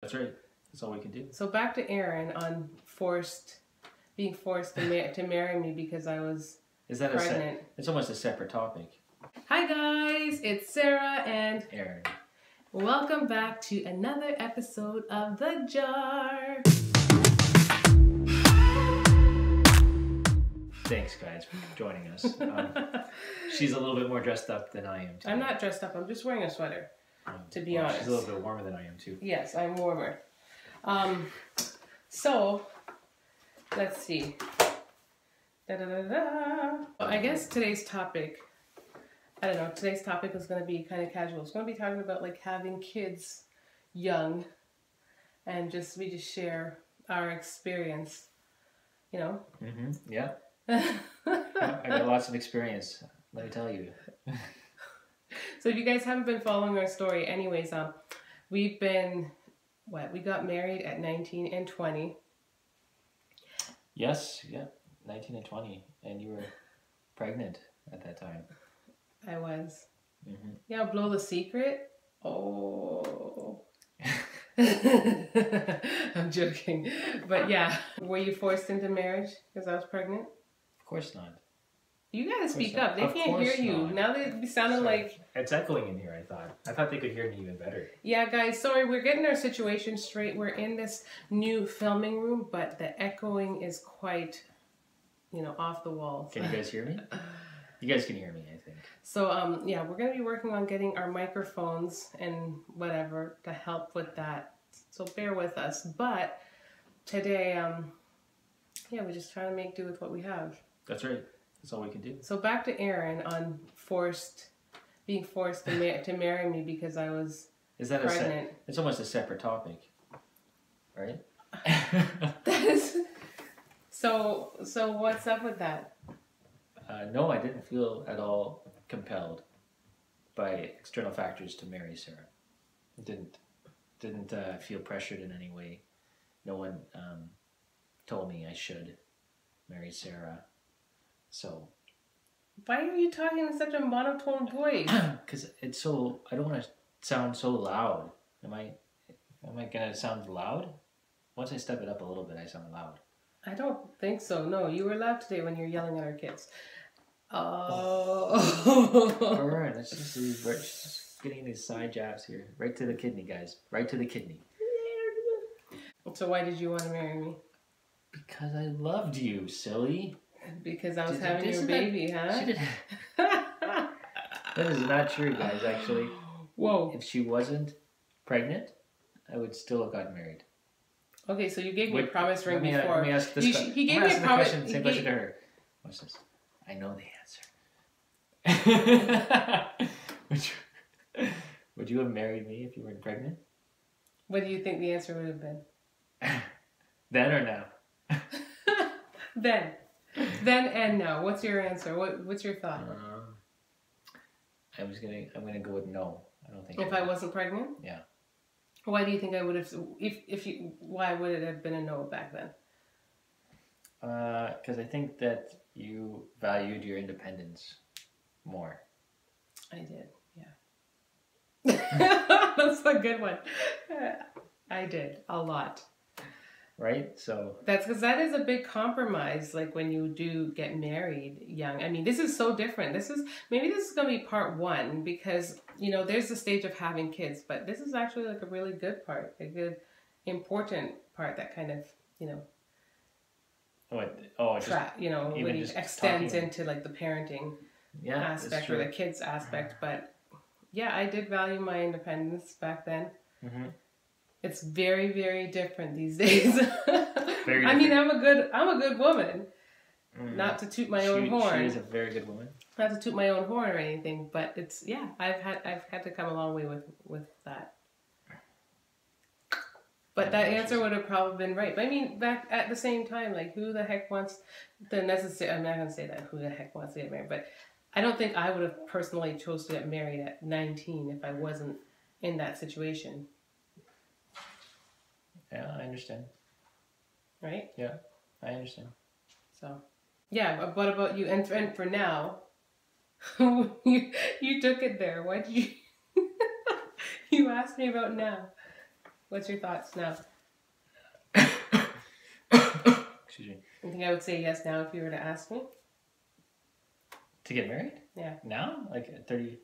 That's right. That's all we can do. So back to Aaron on being forced to marry me because I was pregnant. It's almost a separate topic. Hi guys, it's Sarah and Aaron. Welcome back to another episode of The Jar. Thanks guys for joining us. She's a little bit more dressed up than I am today. I'm not dressed up, I'm just wearing a sweater, to be honest. She's a little bit warmer than I am too. Yes, I'm warmer. So, let's see. I guess today's topic, today's topic is going to be kind of casual. It's going to be talking about like having kids young and we just share our experience, you know? Mm-hmm. Yeah. I got lots of experience, let me tell you. So if you guys haven't been following our story, anyways, we got married at 19 and 20. Yes, yeah, 19 and 20, and you were pregnant at that time. I was. Mm-hmm. Yeah, blow the secret. Oh. I'm joking. But yeah, were you forced into marriage because I was pregnant? Of course not. You gotta speak up. They can't hear you. Now they be sounding like... It's echoing in here, I thought. I thought they could hear me even better. Yeah, guys, sorry. We're getting our situation straight. We're in this new filming room, but the echoing is quite, off the wall. Can you guys hear me? You guys can hear me, I think. So, yeah, we're going to be working on getting our microphones and whatever to help with that. So bear with us. But today, we're just trying to make do with what we have. That's right. That's all we can do. So back to Aaron on being forced to marry me because I was pregnant. It's almost a separate topic, right? So what's up with that? No, I didn't feel at all compelled by external factors to marry Sarah. Didn't feel pressured in any way. No one told me I should marry Sarah. So, why are you talking in such a monotone voice? Because it's so. I don't want to sound so loud. Am I gonna sound loud? Once I step it up a little bit, I sound loud. I don't think so. No, you were loud today when you were yelling at our kids. Oh. Alright, let's just getting these side jabs here. Right to the kidney, guys. Right to the kidney. So why did you want to marry me? Because I loved you, silly. Because I was having your baby, huh? That is not true, guys, actually. Whoa. If she wasn't pregnant, I would still have gotten married. Okay, so you gave me a promise ring before. Let me ask this question. He gave me a promise. Same question to her. What's this? I know the answer. Would you have married me if you weren't pregnant? What do you think the answer would have been? Then or now? Then and now. What's your answer? What's your thought? I'm gonna go with no. I don't think. If I wasn't pregnant? Yeah. Why do you think I would have? Why would it have been a no back then? Because I think that you valued your independence more. I did. Yeah. That's a good one. I did a lot. Right? So that's because that is a big compromise, like when you do get married young. I mean, this is so different. Maybe this is going to be part one because, there's the stage of having kids, but this is actually like a really good part, a good, important part that kind of, when it extends into like the parenting aspect or the kids aspect. But yeah, I did value my independence back then. Mm-hmm. It's very, very different these days. Very I mean, I'm a good woman. Mm. Not to toot my own horn. She is a very good woman. Not to toot my own horn or anything, but I've had to come a long way with that. But that answer would have probably been right. But I mean, back at the same time, like who the heck wants I'm not gonna say that who the heck wants to get married, but I don't think I would have personally chose to get married at 19 if I wasn't in that situation. Yeah, I understand. Right? Yeah, I understand. So, yeah, but what about you? And for now, you took it there. Why did you... You asked me about now. What's your thoughts now? Excuse me. You think I would say yes now if you were to ask me? To get married? Yeah. Now? Like at 30?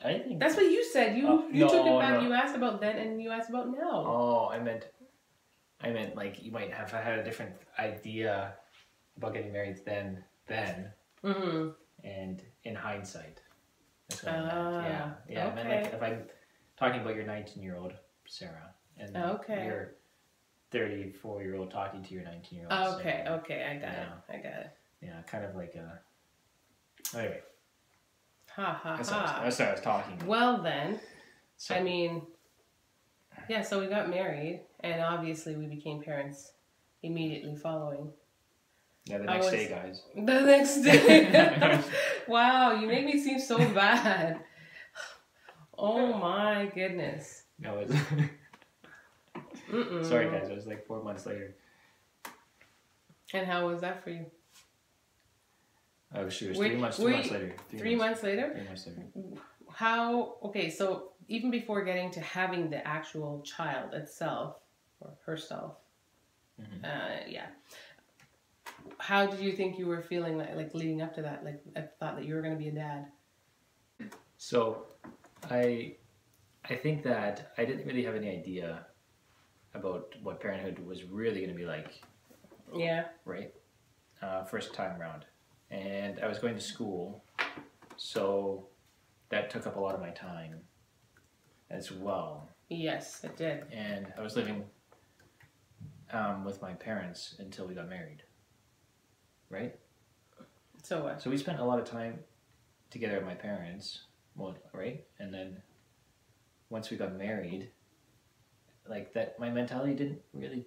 I think... That's what you said. You took it back. No. You asked about then and you asked about now. Oh, I meant like you might have had a different idea about getting married then. Mm-hmm. And in hindsight. That's what I meant. Yeah. Yeah. Okay. I meant like if I'm talking about your 19-year-old Sarah and your 34-year-old talking to your 19-year-old Okay. Sarah. Okay. I got it. Yeah. Kind of like a... Anyway. That's what I was talking about. Well then, so, I mean, yeah, so we got married, and obviously we became parents immediately following. Yeah, the next day, guys. The next day. Wow, you make me seem so bad. Oh my goodness. No, it's... Sorry guys, it was like 4 months later. And how was that for you? Oh, she was 3 months later. 3 months later? 3 months later. How, okay, so even before getting to having the actual child itself, or herself, yeah. How did you think you were feeling like leading up to that? Like, I thought that you were going to be a dad. So, I think that I didn't really have any idea about what parenthood was really going to be like. Yeah. Right? First time around. And I was going to school, so that took up a lot of my time as well. Yes, it did. And I was living with my parents until we got married. Right? So what? So we spent a lot of time together at my parents', well, right? And then once we got married, like that, my mentality didn't really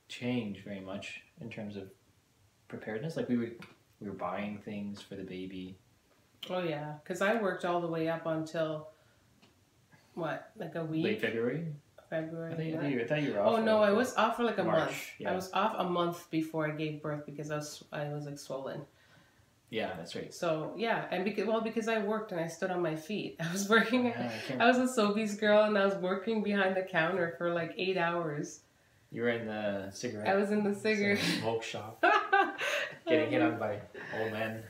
change very much in terms of preparedness. Like we were buying things for the baby. Oh yeah, because I worked all the way up until what, like a week? Late February. I thought you were off. Oh no, I was off for like a month. Yeah. I was off a month before I gave birth because I was like swollen. Yeah, that's right. So yeah, and because I worked and I stood on my feet. I was working. I was a Sobeys girl and I was working behind the counter for like 8 hours. You were in the cigarette. I was in the cigarette smoke shop, getting hit on by old men.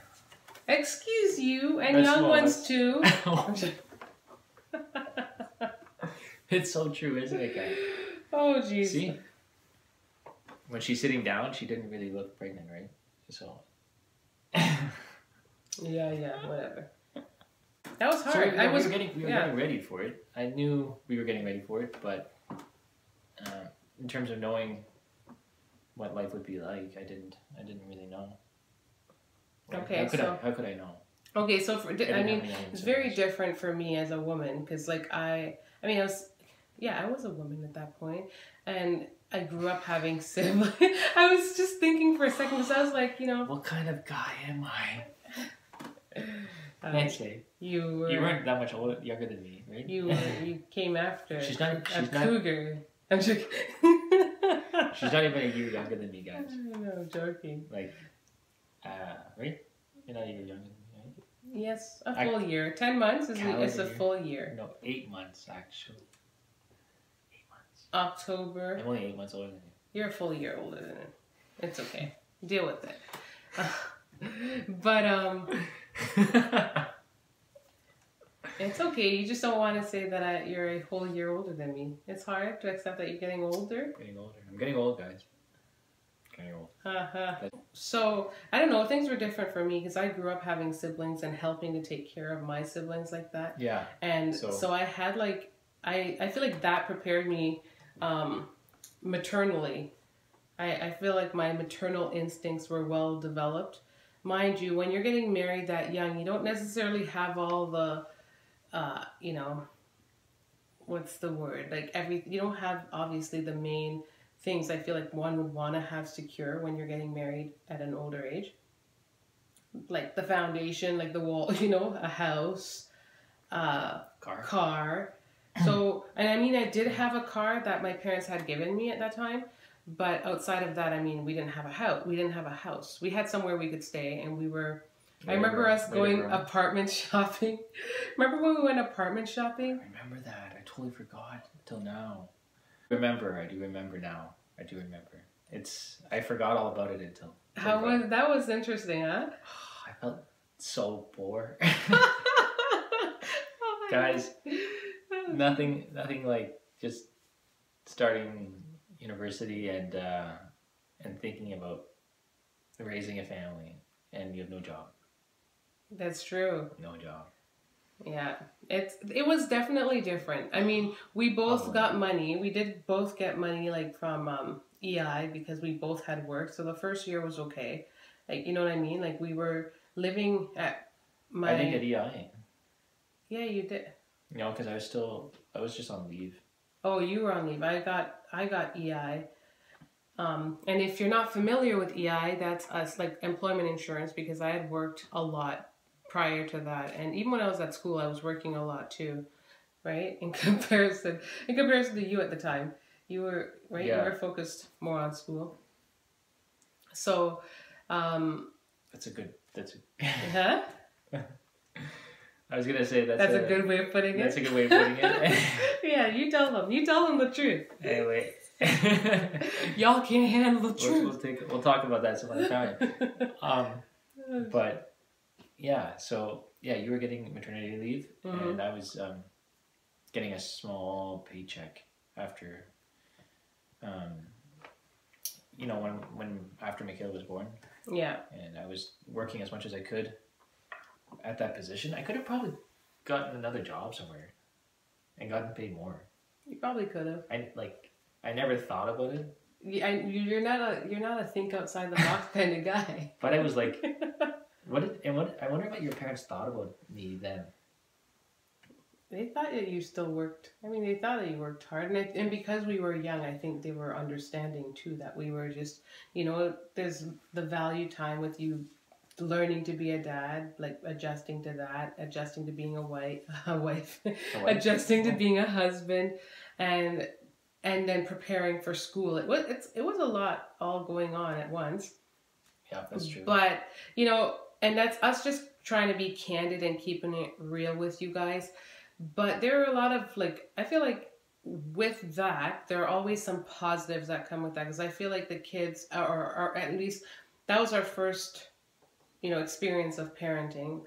Excuse you, and young ones too. It's so true, isn't it, guys? Oh, jeez. See, when she's sitting down, she didn't really look pregnant, right? So. Yeah, whatever. That was hard. So, we were getting ready for it. I knew we were getting ready for it, but in terms of knowing what life would be like, I didn't really know. Okay, how could I know? Okay, so it's very different for me as a woman because, like, I was a woman at that point, and I grew up having siblings. I was just thinking for a second because I was like, what kind of guy am I? Nancy, you weren't that much younger than me, right? You came after. She's not cougar. I'm joking. She's not even a year younger than me, guys. No, I'm joking. Like, right? You're not even younger than me, right? Yes, a full year. 10 months is a full year. No, 8 months actually. 8 months. October. I'm only 8 months older than you. You're a full year older than it. It's okay. Deal with it. But it's okay. You just don't want to say that you're a whole year older than me. It's hard to accept that you're getting older. I'm getting old, guys. Getting old. So, I don't know. Things were different for me because I grew up having siblings and helping to take care of my siblings like that. Yeah. And so I had like, I feel like that prepared me maternally. I feel like my maternal instincts were well developed. Mind you, when you're getting married that young, you don't necessarily have all the, what's the word? Like you don't have obviously the main things I feel like one would want to have secure when you're getting married at an older age. Like the foundation, like the wall, a house, car. So, and I mean, I did have a car that my parents had given me at that time. But outside of that, I mean, we didn't have a house. We had somewhere we could stay, and we were... I remember us going apartment shopping. Remember when we went apartment shopping? I remember that. totally forgot until now. I do remember now. I do remember. I forgot all about it until. That was interesting, huh? I felt so poor. Guys, nothing like just starting university and thinking about raising a family and you have no job. That's true. No job. Yeah, it was definitely different. I mean, we both got money. We did both get money like from EI because we both had work. So the first year was okay. Like, you know what I mean? Like we were living at I didn't get EI. Yeah, you did. No, because I was just on leave. Oh, you were on leave. I got EI. And if you're not familiar with EI, that's us, like employment insurance, because I had worked a lot prior to that, and even when I was at school, I was working a lot too, right? In comparison to you at the time, you were right. Yeah. You were focused more on school. So, that's a. Huh? I was gonna say that's a good way of putting it. That's a good way of putting it. Yeah, you tell them the truth. Anyway. Y'all can't handle the truth. We'll talk about that some other time. But yeah, so yeah, you were getting maternity leave, and I was getting a small paycheck after, when after Michaela was born. Yeah. And I was working as much as I could at that position. I could have probably gotten another job somewhere and gotten paid more. You probably could have. I never thought about it. Yeah, you're not a think outside the box kind of guy. But I was like, I wonder what your parents thought about me then. They thought that you still worked. I mean, they thought that you worked hard, and because we were young, I think they were understanding too that we were just, there's the value time with you learning to be a dad, like adjusting to that, adjusting to being a wife, adjusting to being a husband, and then preparing for school. It was a lot all going on at once. Yeah, that's true. But, and that's us just trying to be candid and keeping it real with you guys. But there are a lot of, I feel like with that, there are always some positives that come with that. Because I feel like the kids, or at least that was our first, experience of parenthood.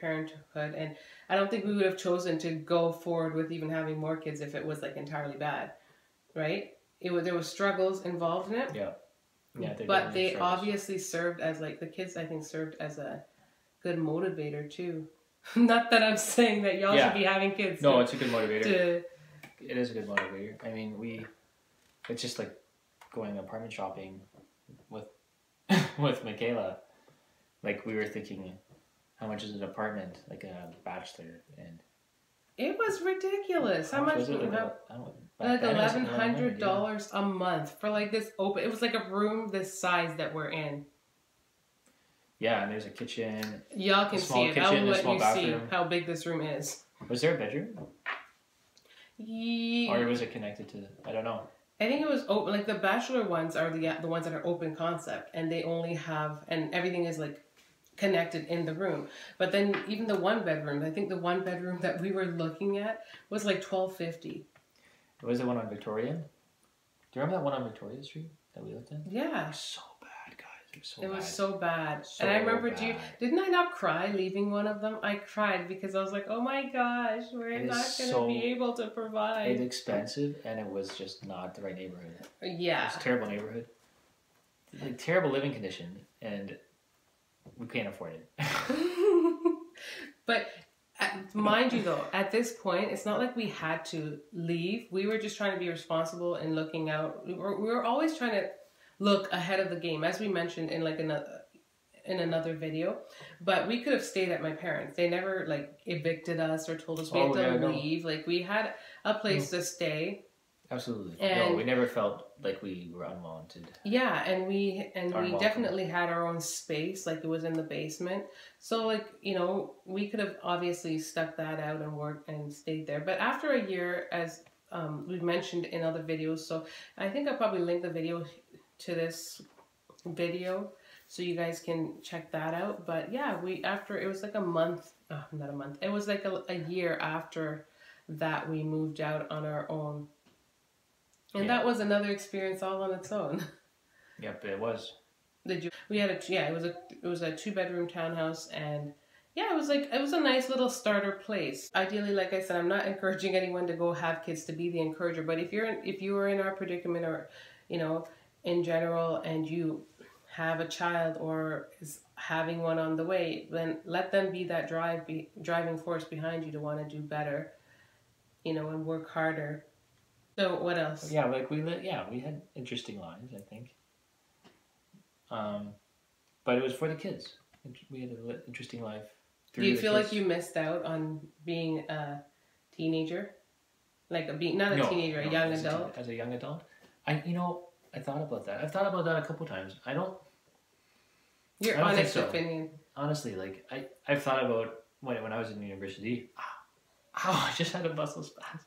And I don't think we would have chosen to go forward with even having more kids if it was, entirely bad. Right? There was struggles involved in it. Yeah. Yeah. But they obviously served as, the kids, I think, served as a good motivator, too. Not that I'm saying that y'all should be having kids. No, it's a good motivator. It is a good motivator. I mean, it's just like going apartment shopping with Michaela. We were thinking, how much is an apartment, like a bachelor, and it was ridiculous. How much was it? Like $1,100 a month for this open. It was like a room this size that we're in. Yeah, and there's a kitchen. Y'all can see it. I'll let you see how big this room is. Was there a bedroom? Yeah. Or was it connected to? I don't know. I think it was open. The bachelor ones are the ones that are open concept, and they only have, and everything is connected in the room. But then even the one bedroom, I think the one bedroom that we were looking at was $1,250. Was the one on Victoria? Do you remember that one on Victoria Street that we looked at? Yeah. So bad, guys. It was so bad. And I remember, didn't I not cry leaving one of them? I cried because I was like, oh my gosh, we're not going to be able to provide. It's expensive, and it was just not the right neighborhood. Yeah. It was a terrible neighborhood. Terrible living condition, and we can't afford it. But mind you, though, at this point, it's not like we had to leave. We were just trying to be responsible and looking out. We were always trying to look ahead of the game, as we mentioned in another video. But we could have stayed at my parents'. They never evicted us or told us we had to leave. We had a place to stay. Absolutely. And no, we never felt like we were unwanted. Yeah, and we definitely had our own space. It was in the basement. So we could have obviously stuck that out and worked and stayed there. But after a year, as we've mentioned in other videos, so I think I'll probably link the video to this video so you guys can check that out. But yeah, it was a month, not a month, it was a year after that we moved out on our own. And Yeah. that was another experience all on its own. Yep, it was. We had it was a 2-bedroom townhouse, and yeah, it was a nice little starter place. Ideally, like I said, I'm not encouraging anyone to go have kids to be the encourager, but if you are in our predicament, or you know, in general, and you have a child or is having one on the way, then let them be that driving force behind you to want to do better, you know, and work harder. So what else? Yeah, like we had interesting lives, I think. But it was for the kids. We had an interesting life. Do you feel like you missed out on being a teenager? Like a young adult? As a young adult? I thought about that. I've thought about that a couple times. Your honest opinion. Honestly, like I've thought about when I was in university. I just had a muscle spasm.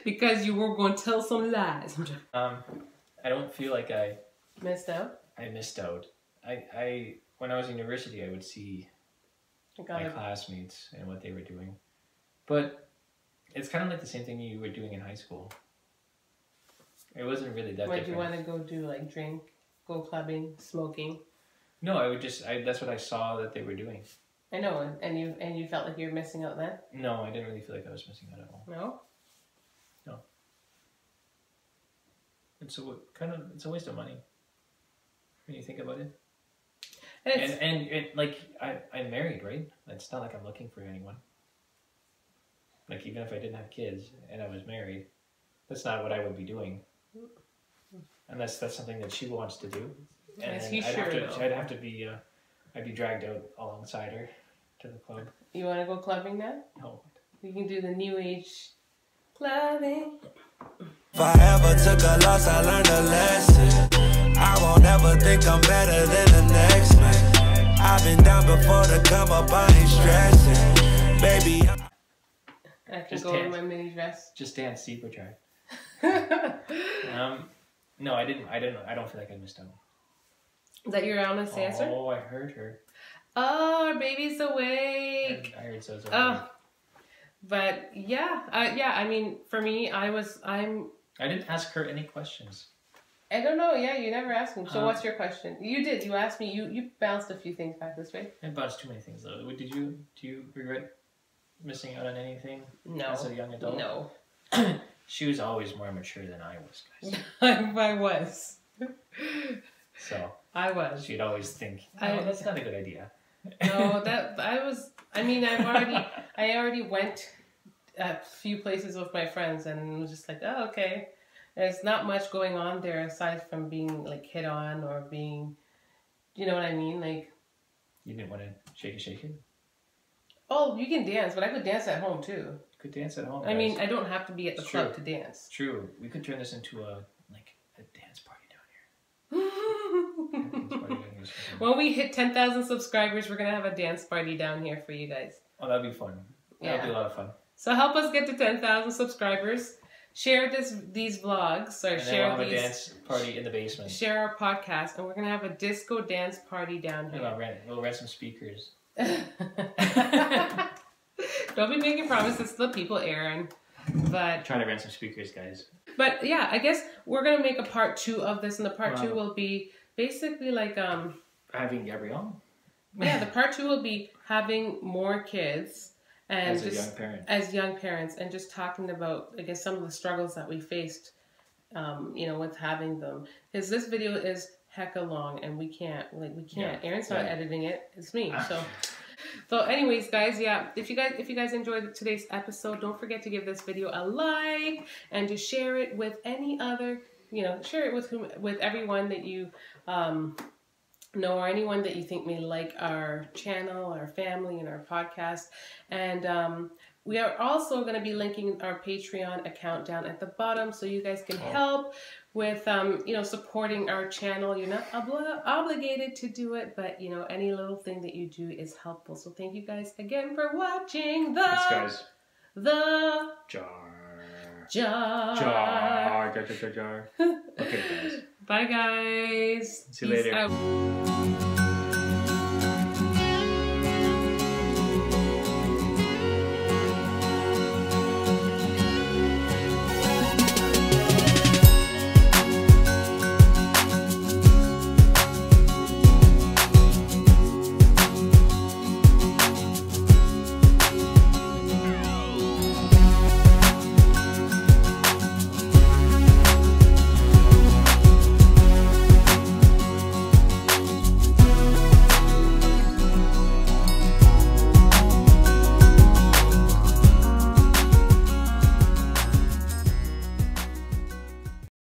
Because you were going to tell some lies. I don't feel like I missed out. I missed out. I when I was in university, I would see my classmates and what they were doing, but it's kind of like the same thing you were doing in high school. It wasn't really that. What, do you want to go do? Like drink, go clubbing, smoking? No, I would just. That's what I saw that they were doing. I know, and you felt like you were missing out then. No, I didn't really feel like I was missing out at all. No. No. It's a waste of money when you think about it. And like I'm married, right? It's not like I'm looking for anyone. Like even if I didn't have kids and I was married, that's not what I would be doing. Unless that's something that she wants to do. And I'd be dragged out alongside her to the club. You want to go clubbing now? No. We can do the new age clubbing. If I ever took a loss, I learned a lesson. I won't ever think I'm better than the next man. I've been down before to come up, I ain't stressing. Baby, I can go in my mini dress. Just dance Supertramp. No, I didn't. I don't feel like I missed out. Is that your honest answer? Oh, I heard her. Oh, our baby's awake. I heard so. But yeah, I mean, for me, I didn't ask her any questions. I don't know. Yeah, you never asked me. So what's your question? You did. You asked me. You bounced a few things back this way. I bounced too many things though. Do you regret missing out on anything? No. As a young adult? No. She was always more mature than I was, guys. I was. So. I was. She'd always think, no, that's not a good idea. No, I was. I mean, I already went a few places with my friends, and was just like, oh, okay. There's not much going on there aside from being like hit on or being, you know what I mean? Like, you didn't want to shake it? Oh, you can dance, but I could dance at home too. You could dance at home. I mean, I don't have to be at the club to dance. True. We could turn this into a dance party down here. When we hit 10,000 subscribers, we're gonna have a dance party down here for you guys. Oh, that'd be fun. That'd be a lot of fun. So help us get to 10,000 subscribers. Share these vlogs, or share we'll have a dance party in the basement. Share our podcast, and we're gonna have a disco dance party down here. We'll rent some speakers. Don't be making promises to the people, Aaron. But trying to rent some speakers, guys. But yeah, I guess we're gonna make a part 2 of this, and the part 2 will be basically like having Gabrielle. Yeah, the part 2 will be having more kids. And as as young parents, and just talking about, I guess, some of the struggles that we faced, with having them. Because this video is hecka long, and we can't. Yeah. Aaron's not editing it; it's me. So, anyways, guys, yeah. If you guys enjoyed today's episode, don't forget to give this video a like and to share it with any other, share it with everyone that you know, or anyone that you think may like our channel, our family, and our podcast. And we are also going to be linking our Patreon account down at the bottom, so you guys can help with, supporting our channel. You're not obligated to do it, but, any little thing that you do is helpful. So thank you guys again for watching Thanks, guys. Jar. Okay, guys. Bye, guys. See you later. Peace out.